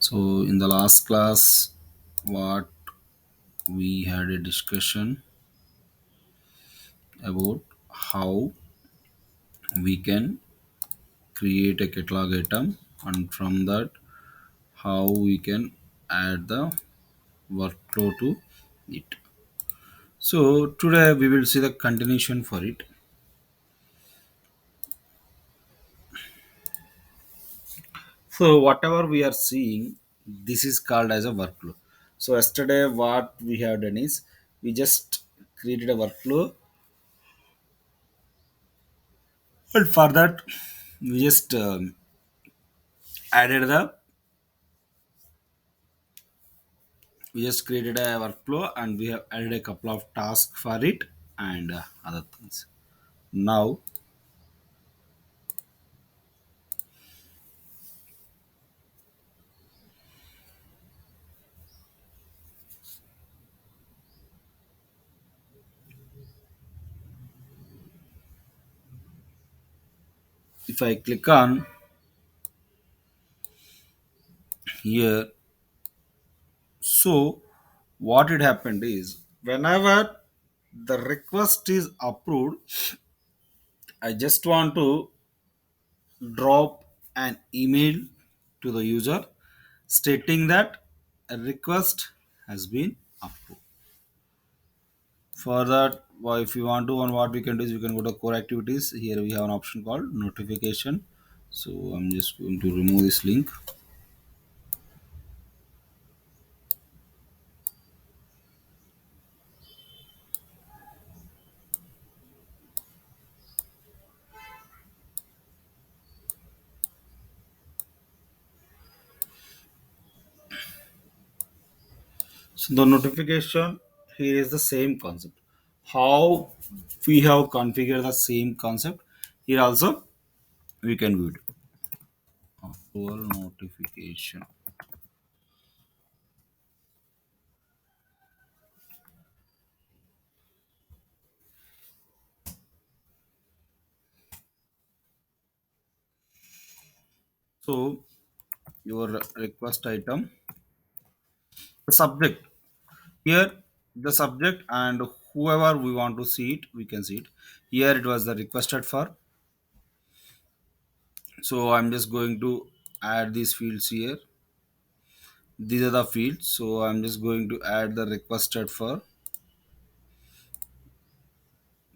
So in the last class, what we had a discussion about how we can create a catalog item, and from that how we can add the workflow to it. So today we will see the continuation for it. So whatever we are seeing, this is called as a workflow. So yesterday what we have done is we just created a workflow, and for that we just added the we just created a workflow, and we have added a couple of tasks for it and other things. Now if I click on here, so what it happened is whenever the request is approved, I just want to drop an email to the user stating that a request has been approved. For that, if you want to, and what we can do is we can go to core activities. Here we have an option called notification. So I'm just going to remove this link. So the notification here is the same concept. How we have configured the same concept here also we can do it. Approval notification. So your request item, the subject here, the subject, and whoever we want to see it, we can see it. Here it was the requested for. So I'm just going to add these fields here. These are the fields. So I'm just going to add the requested for.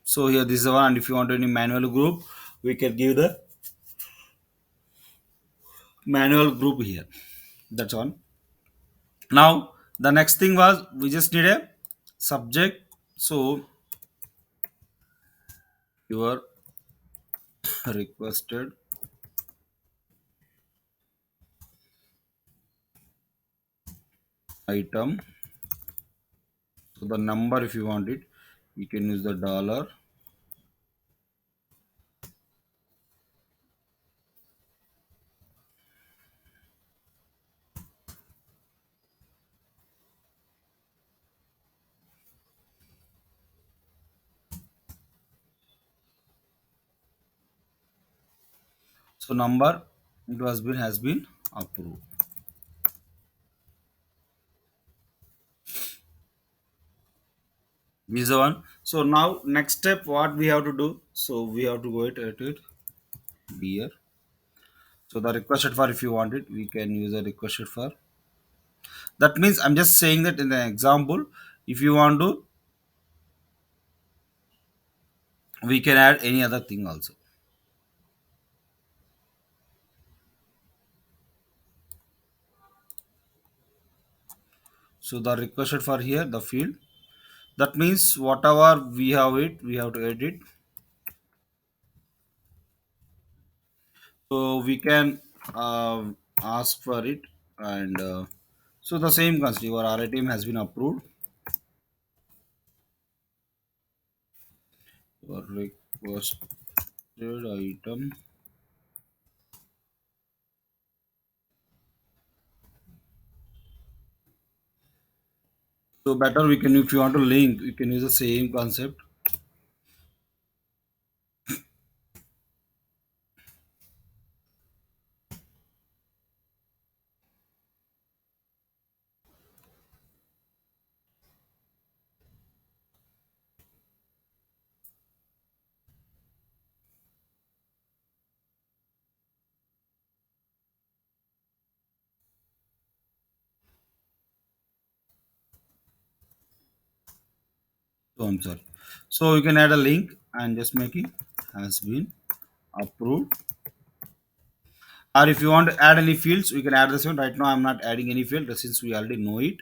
So here this is the one, and if you want any manual group, we can give the manual group here. That's one. Now the next thing was we just need a subject. So your requested item. So the number, if you want it, you can use the dollar. So number it has been approved. This is the one. So now next step, what we have to do? So we have to go at it here. So the requested for, if you want it, we can use a requested for. That means I'm just saying that in the example, if you want to, we can add any other thing also. So the requested for here, the field. That means whatever we have it, we have to edit. So we can ask for it, and so the same concept. Your RITM has been approved. Your requested item. So better we can, if you want to link, you can use the same concept. So I'm sorry. So you can add a link and just making has been approved. Or if you want to add any fields, we can add this one. Right now, I'm not adding any field since we already know it.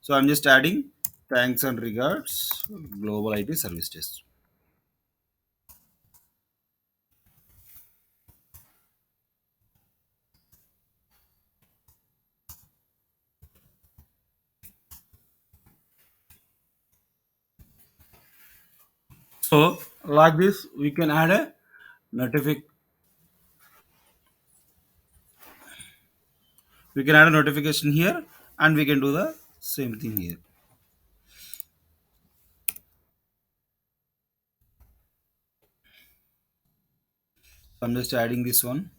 So I'm just adding thanks and regards, global IT service test. So like this, we can add a notific. We can add a notification here, and we can do the same thing here. So I'm just adding this one.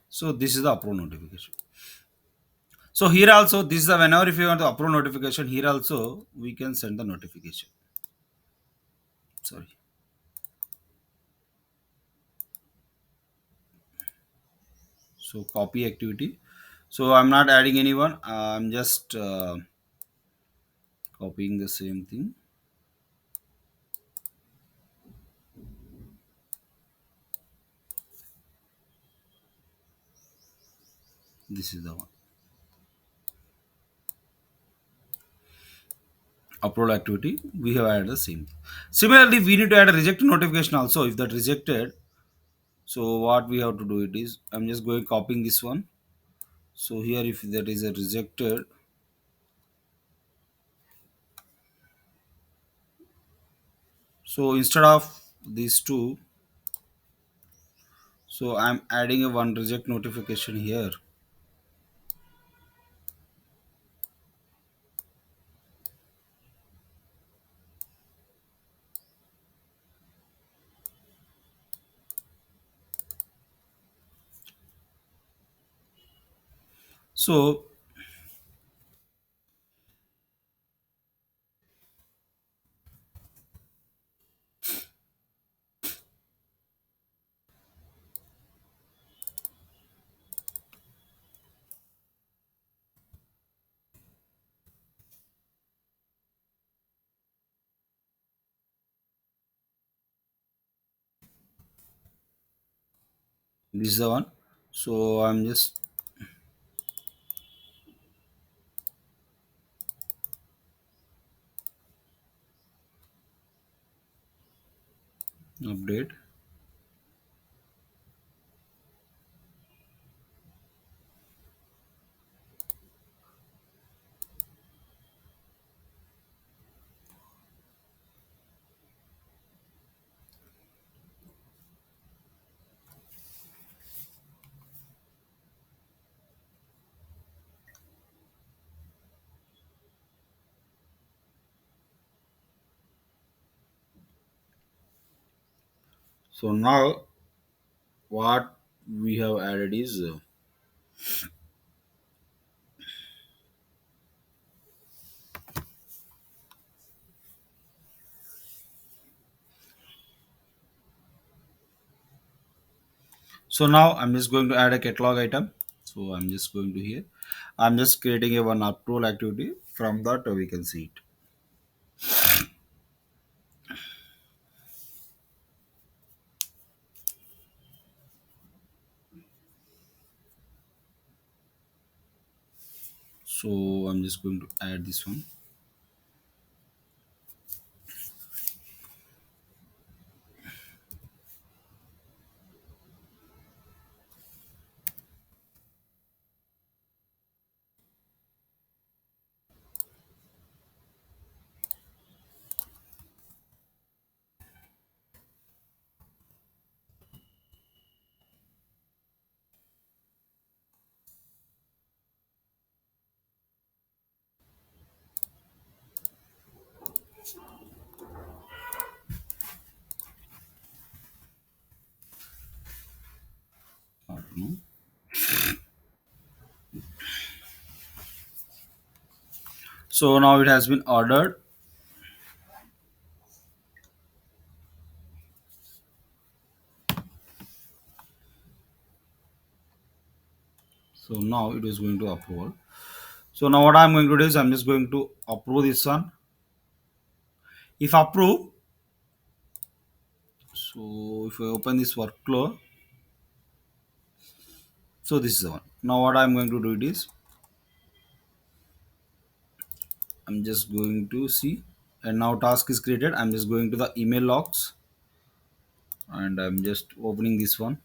So this is the approve notification. So here also, this is the whenever if you want to approve notification, here also we can send the notification. Sorry. So copy activity. So I'm not adding anyone. I'm just copying the same thing. This is the one. Upload activity. We have added the same. Similarly, we need to add a reject notification also. If that rejected, so what we have to do it is I'm just going copying this one. So here if that is a rejected, so instead of these two, so I'm adding a one reject notification here. So this is the one. So I'm just update. So now what we have added is so now I'm just going to add a catalog item. So I'm just going to here. I'm just creating a one approval activity. From that we can see it. So I'm just going to add this one. No. So now it has been ordered. So now it is going to approval. So now what I'm going to do is I'm just going to approve this one. If approve, so if I open this workflow, so this is the one. Now what I'm going to do it is I'm just going to see, and now task is created. I'm just going to the email logs, and I'm just opening this one.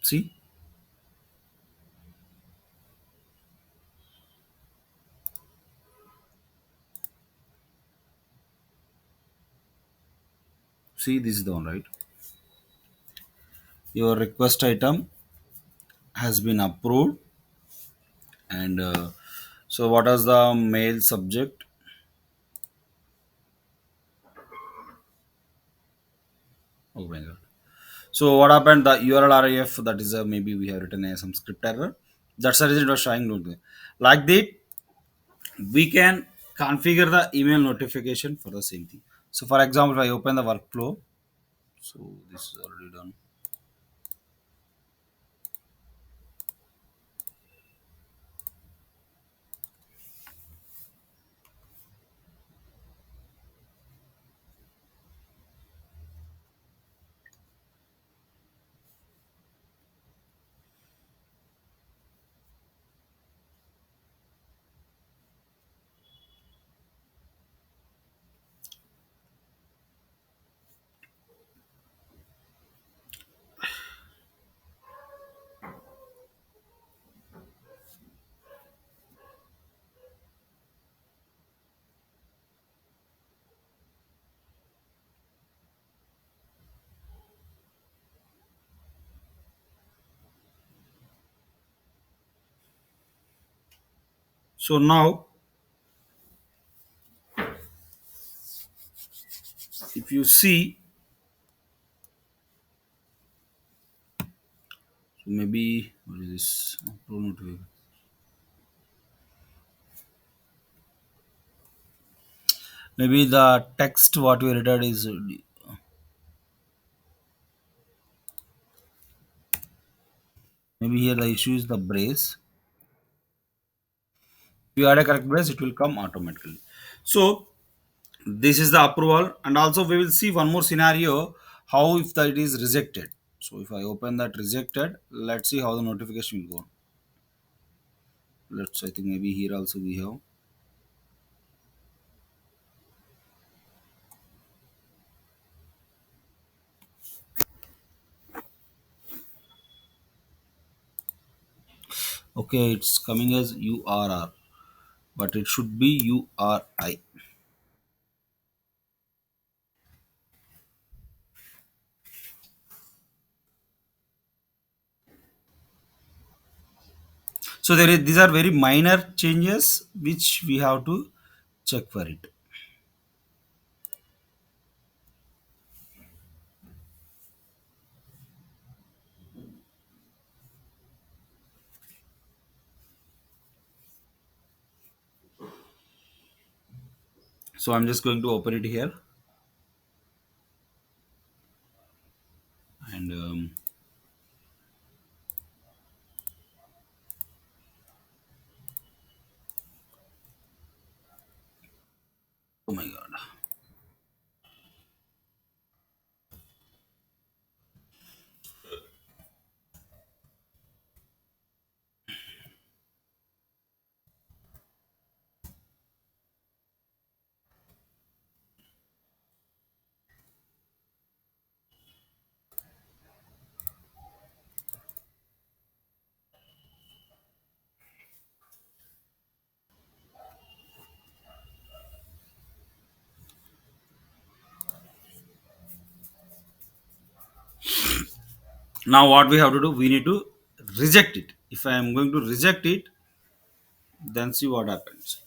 See, see this is the one, right? Your request item has been approved, and so what is the mail subject? Oh my god. So what happened? The URL RIF, that is maybe we have written some script error. That's the reason it was showing like that. We can configure the email notification for the same thing. So for example, if I open the workflow, so this is already done. So now if you see, so maybe what is this? Upload notification. Maybe the text what we read is maybe here the issue is the brace. If you add a correct brace, it will come automatically. So this is the approval, and also we will see one more scenario how if that is rejected. So if I open that rejected, let's see how the notification will go. Let's, I think maybe here also we have. Okay, it's coming as URR, but it should be URI. So there is, these are very minor changes which we have to check for it. So I'm just going to open it here, and oh my god. Now what we have to do, we need to reject it. If I am going to reject it, then see what happens.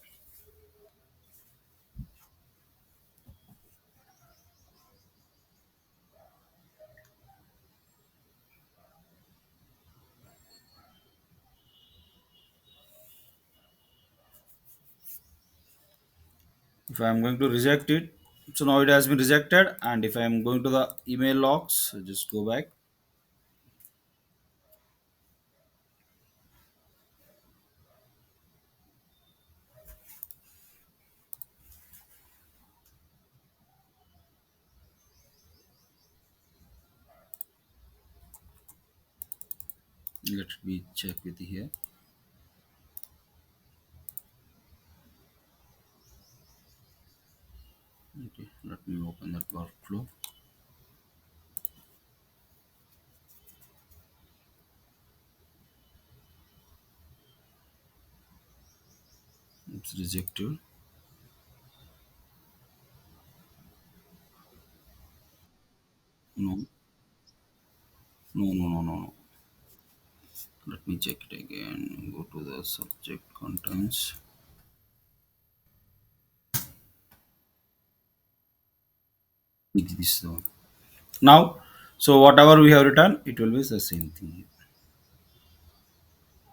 If I am going to reject it, So now it has been rejected, and if I am going to the email logs, just go back. Let me check with here. Okay, let me open that workflow. It's rejected. No, no. Let me check it again. Go to the subject contents. This one. Now, so whatever we have written, it will be the same thing.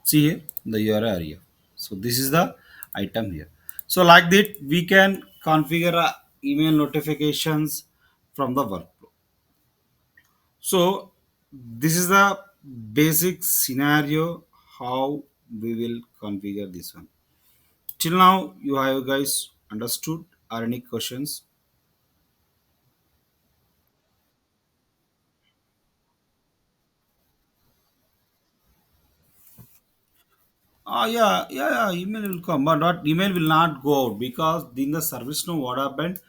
See here, the URL area. So this is the item here. So like that, we can configure email notifications from the workflow. So this is the basic scenario how we will configure this one. Till now, you have guys understood? Are any questions? Yeah. Email will come, but not email will not go out because in the service now what happened,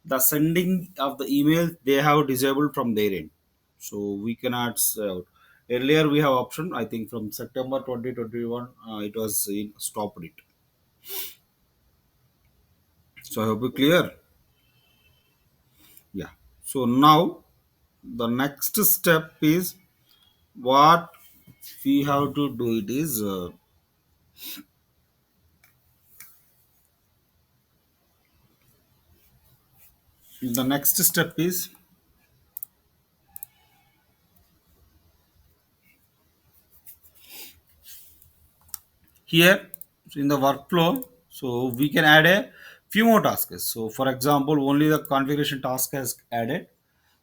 the sending of the email they have disabled from their end, so we cannot say out. Earlier we have option. I think from September 2021, it was stopped it. So I hope you clear. Yeah. So now the next step is what we have to do. It is the next step is here in the workflow. So we can add a few more tasks. So for example, only the configuration task has added.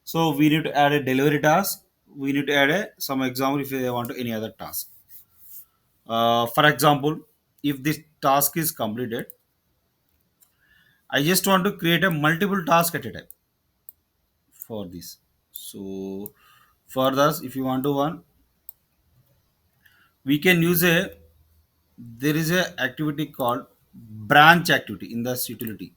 So we need to add a delivery task. We need to add a some example if they want to any other task. For example, if this task is completed, I just want to create a multiple task at a time for this. So for this, if you want to one, we can use a there is a activity called branch activity in this utility.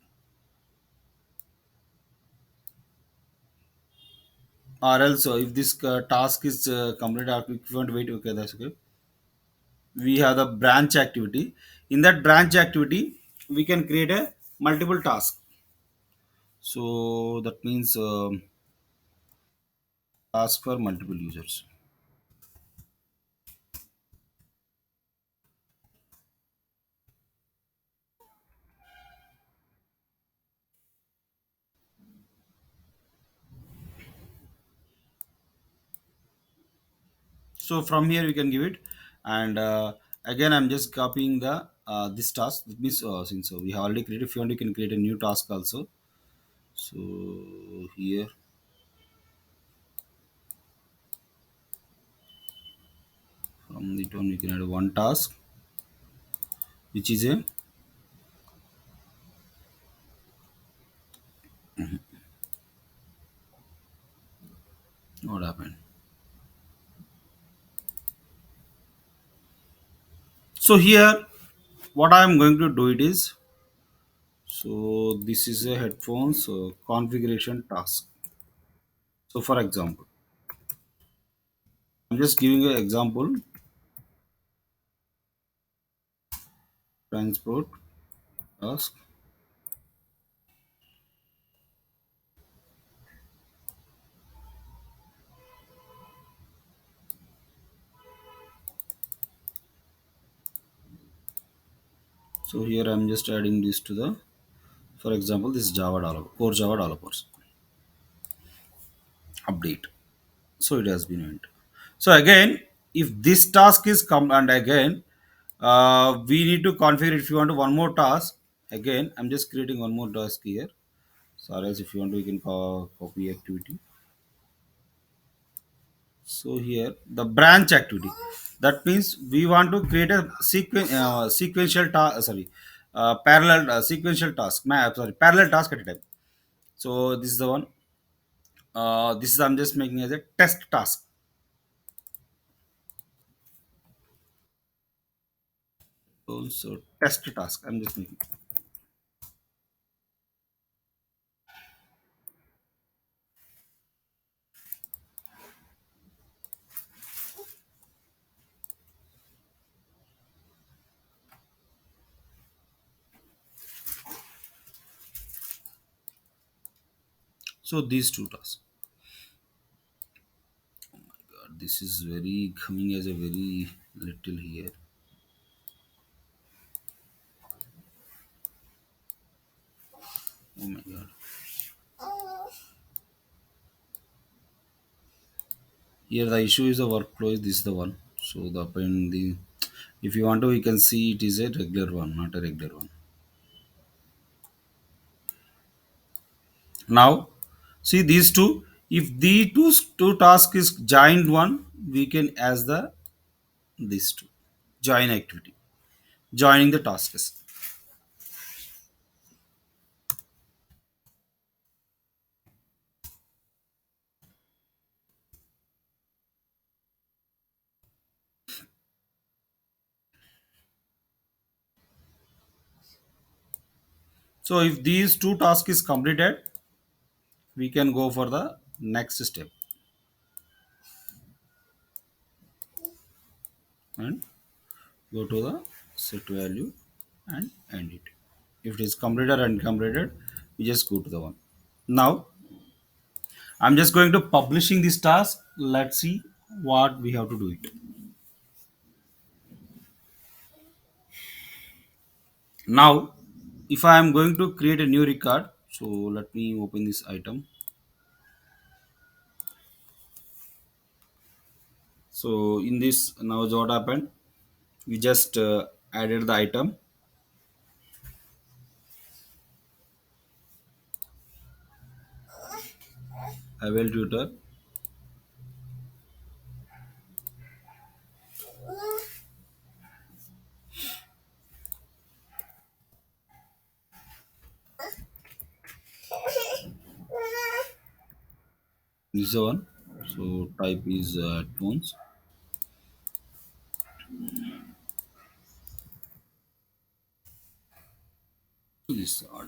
Or else if this task is completed after, if you want to wait, okay, that's okay. We have the branch activity. In that branch activity, we can create a multiple task. So that means task for multiple users. So from here we can give it, and again I'm just copying the this task. That means since we have already created, if you want, you can create a new task also. So here from the one we can add one task, which is a what happened. So here, what I am going to do it is, so this is a headphones configuration task. So for example, I'm just giving an example transport task. So here I'm just adding this to the, for example, this Java developer, core Java developers update. So it has been went. So again, if this task is come and again, we need to configure. If you want one more task, again, I'm just creating one more task here. So else if you want to, you can copy activity. So here the branch activity. That means we want to create a sequential task. Sorry, parallel sequential task. Sorry, parallel task at a time. So this is the one. This is I'm just making as a test task. So test task. I'm just making. So these two tasks. This is very coming as a very little here. Oh my god. Here the issue is the workflow is this the one. So the pen the if you want to you can see it is a regular one, not a regular one. Now see these two. If the two task is joined one, we can as the these two join activity. Joining the tasks. So if these two tasks is completed, we can go for the next step and go to the set value and end it. If it is completed and completed, we just go to the one. Now I'm just going to publishing this task. Let's see what we have to do it. Now, if I am going to create a new record, so let me open this item. So in this now what happened? We just added the item. I will tutor. This is the one. So type is tones. This all.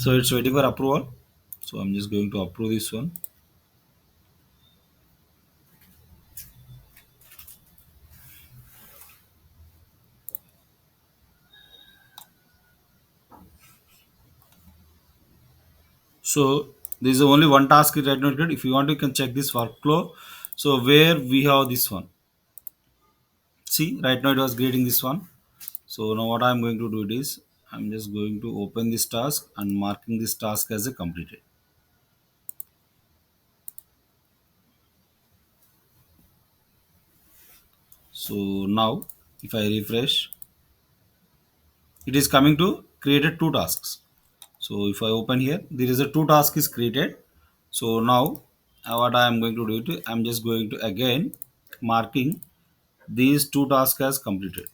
So it's waiting for approval. So I'm just going to approve this one. So there is only one task is right now created. If you want, you can check this workflow. So where we have this one. See, right now it was creating this one. So now what I'm going to do it is I'm just going to open this task and marking this task as a completed. So now if I refresh, it is coming to created two tasks. So if I open here, there is a two task is created. So now what I am going to do it, I'm just going to again marking these two tasks as completed.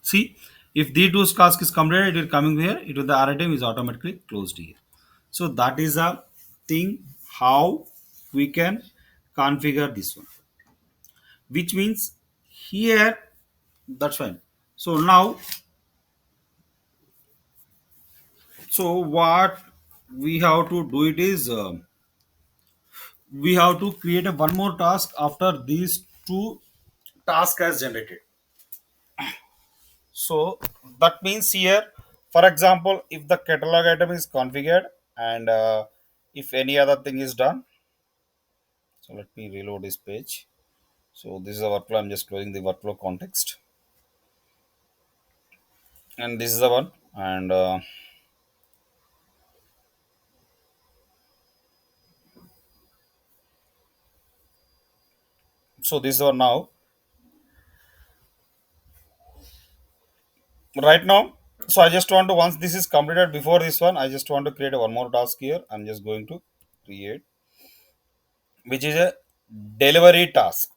See, if the two task is completed, it will coming here. It will the item is automatically closed here. So that is a thing how we can configure this one, which means here that's fine. So now, so what we have to do it is we have to create a one more task after these two task has generated. So that means here, for example, if the catalog item is configured and if any other thing is done, so let me reload this page. So this is the workflow. I'm just closing the workflow context, and this is the one. And so this is the one now. Right now, so I just want to, once this is completed before this one, I just want to create a one more task here. I'm just going to create, which is a delivery task.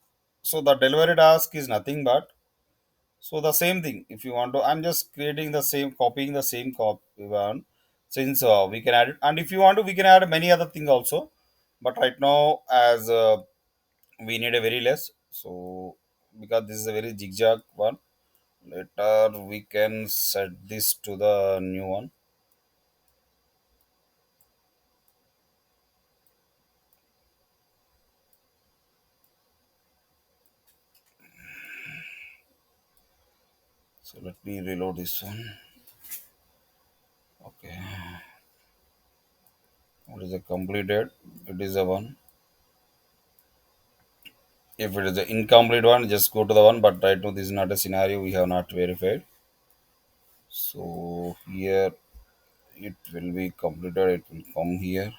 So the delivery task is nothing but, so the same thing. If you want to, I'm just creating the same, copying the same copy one, since we can add it, and if you want to, we can add many other things also. But right now, as we need a very less, so because this is a very zigzag one, later we can set this to the new one. So let me reload this one. Okay, what is the completed? It is a one. If it is the incomplete one, just go to the one. But right now, this is not a scenario. We have not verified. So here it will be completed. It will come here.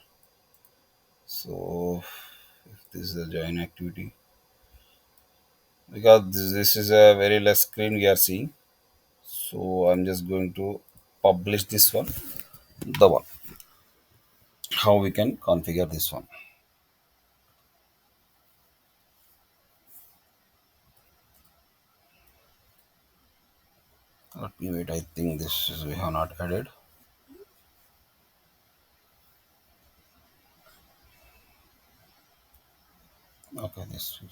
So if this is the join activity, because this is a very less screen we are seeing. So I'm just going to publish this one. The one how we can configure this one. Let me wait. I think this is we have not added. Okay, this is.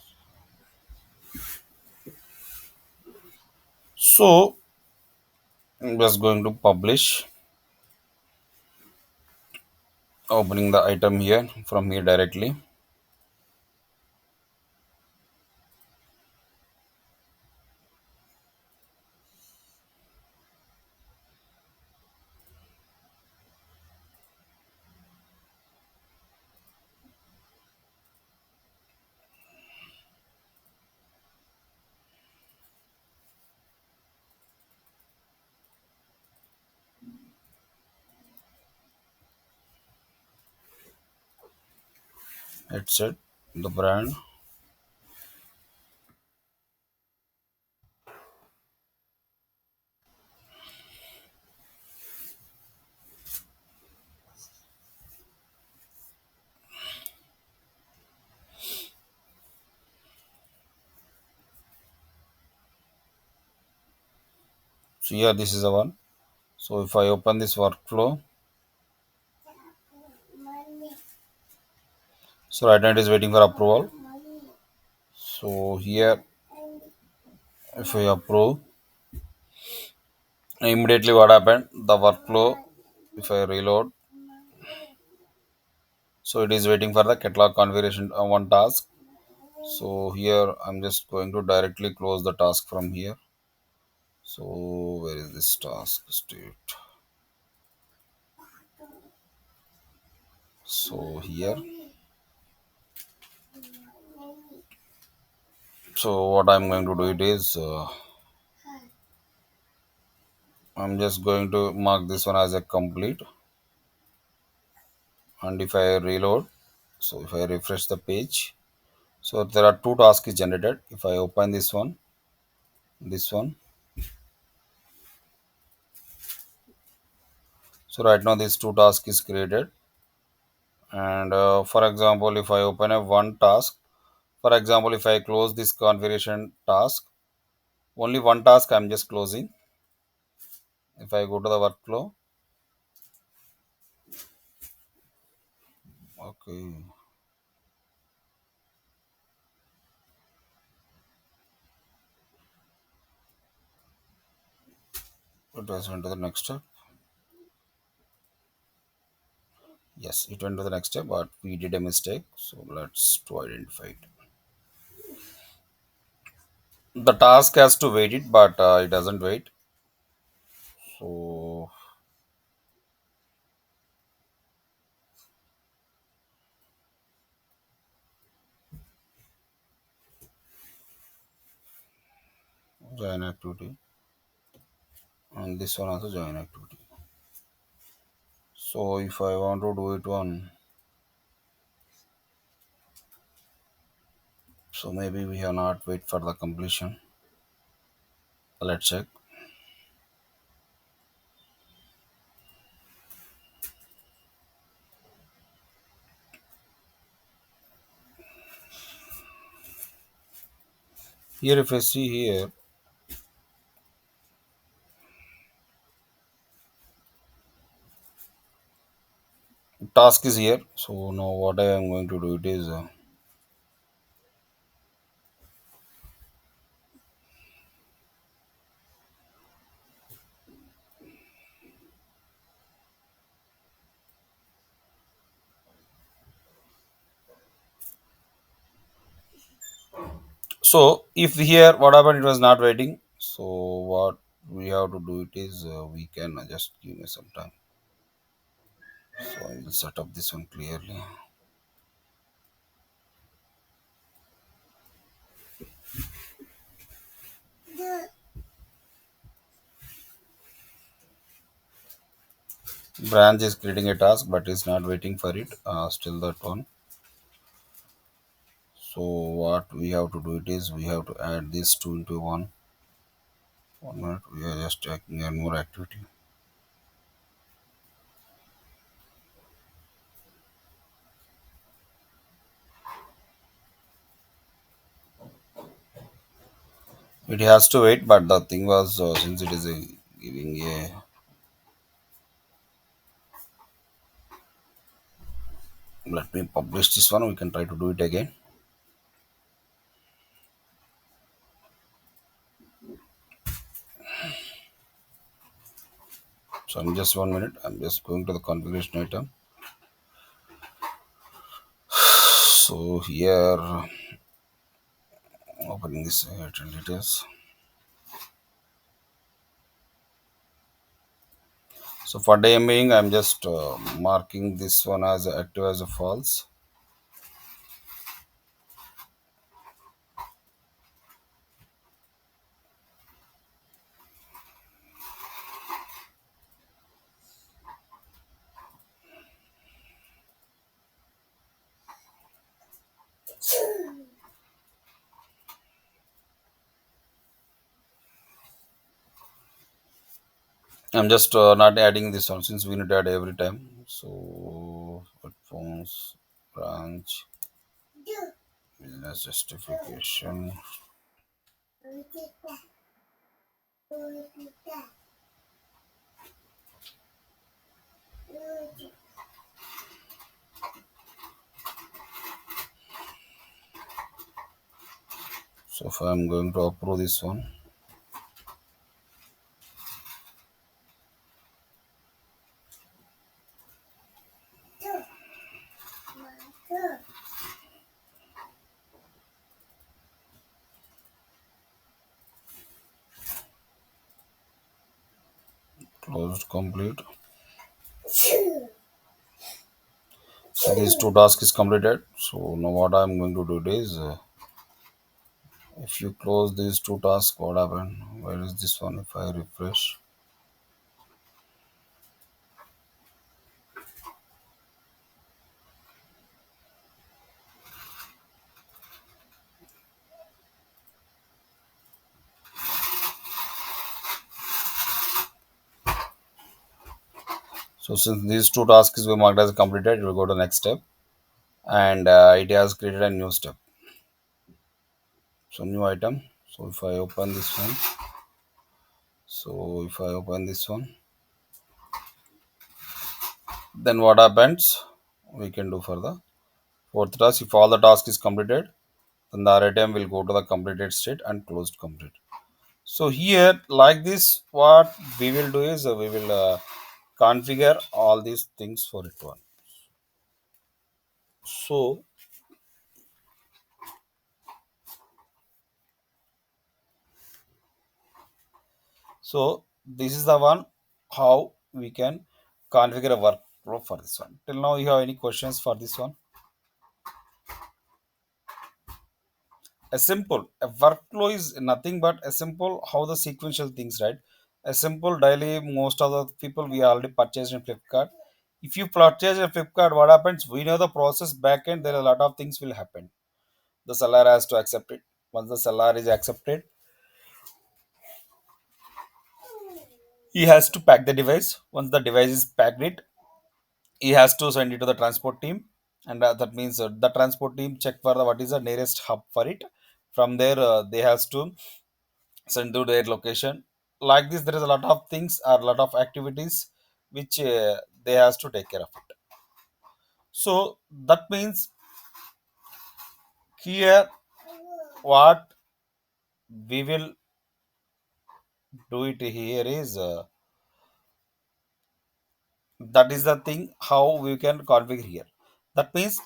So I'm just going to publish, opening the item here from here directly. Headset, the brand. So here this is the one. So if I open this workflow, so right now it is waiting for approval. So here if I approve, immediately what happened? The workflow, if I reload, so it is waiting for the catalog configuration one task. So here I'm just going to directly close the task from here. So where is this task state? So here, so what I'm going to do it is I'm just going to mark this one as a complete, and if I reload, so if I refresh the page, so there are two tasks generated. If I open this one, so right now this two task is created. And for example, if I open a one task, for example, if I close this configuration task, only one task I'm just closing. If I go to the workflow, okay, it was into the next step. Yes, it went to the next step, but we did a mistake. So let's to identify it. The task has to wait it, but it doesn't wait. So join activity, and this one also join activity. So if I want to do it one, so maybe we have not wait for the completion. Let's check. Here, if I see here, task is here. So now what I am going to do it is. So if here what happened, it was not waiting. So what we have to do it is we can just give me some time. So I will set up this one clearly. Branch is creating a task, but is not waiting for it. Still that one. So what we have to do it is we have to add these two into one. 1 minute. We are just checking one more activity. It has to wait, but the thing was since it is giving a. Let me publish this one. We can try to do it again. So in just 1 minute, I'm just going to the configuration item. So here, opening this item details. So for time being, I'm just marking this one as active as a false. I'm just not adding this one since we need to add every time. So headphones, branch, business justification. So if I'm going to approve this one, closed complete. So these two tasks is completed. So now what I'm going to do it is if you close these two tasks, what happened? Where is this one? If I refresh, so since these two tasks were marked as completed, it will go to the next step, and it has created a new step. So new item. So if I open this one, then what happens? We can do for the fourth task. If all the task is completed, then the item will go to the completed state and closed complete. So here, like this, what we will do is we will configure all these things for it one. So this is the one how we can configure a workflow for this one. Till now, you have any questions for this one? A workflow is nothing but a simple how the sequential things, right? A simple daily, most of the people we already purchased in Flipkart. If you purchase in Flipkart, what happens, we know the process back end, there are a lot of things will happen. The seller has to accept it. Once the seller is accepted, he has to pack the device. Once the device is packed it, he has to send it to the transport team. And that means the transport team check for the what is the nearest hub for it. From there, they has to send to their location. Like this, there is a lot of things or a lot of activities which they has to take care of it. So that means here what we will do it here is that is the thing how we can configure here. That means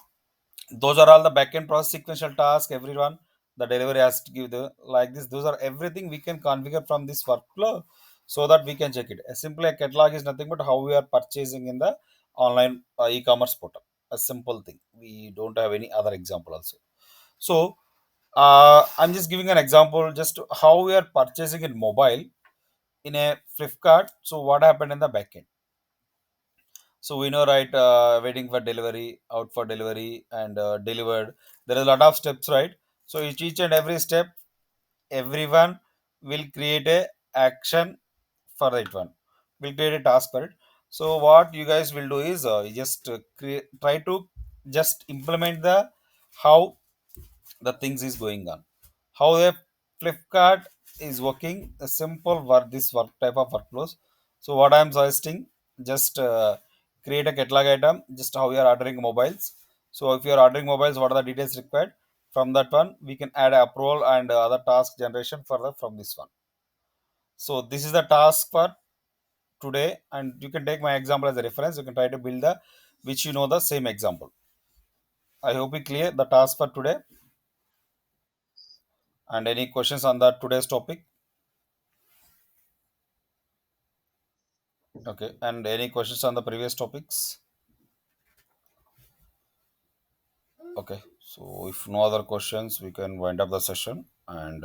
those are all the backend process sequential task. Everyone, the delivery has to give the like this. Those are everything we can configure from this workflow, so that we can check it. A simple catalog is nothing but how we are purchasing in the online e-commerce portal. A simple thing. We don't have any other example also. So I'm just giving an example just how we are purchasing in mobile in a Flipkart. So what happened in the backend? So we know, right? Waiting for delivery, out for delivery, and delivered. There is a lot of steps, right? So each and every step, everyone will create a action for that one. Will create a task for it. So what you guys will do is you just create, try to just implement the how the things is going on. How a Flipkart is working, a simple work, this work type of workflows. So what I'm suggesting, just create a catalog item, just how you are ordering mobiles. So if you are ordering mobiles, what are the details required? From that one we can add approval and other task generation further from this one. So this is the task for today, and you can take my example as a reference. You can try to build the which you know the same example. I hope we clear the task for today. And any questions on that today's topic? Okay. And any questions on the previous topics? Okay. So if no other questions, we can wind up the session. And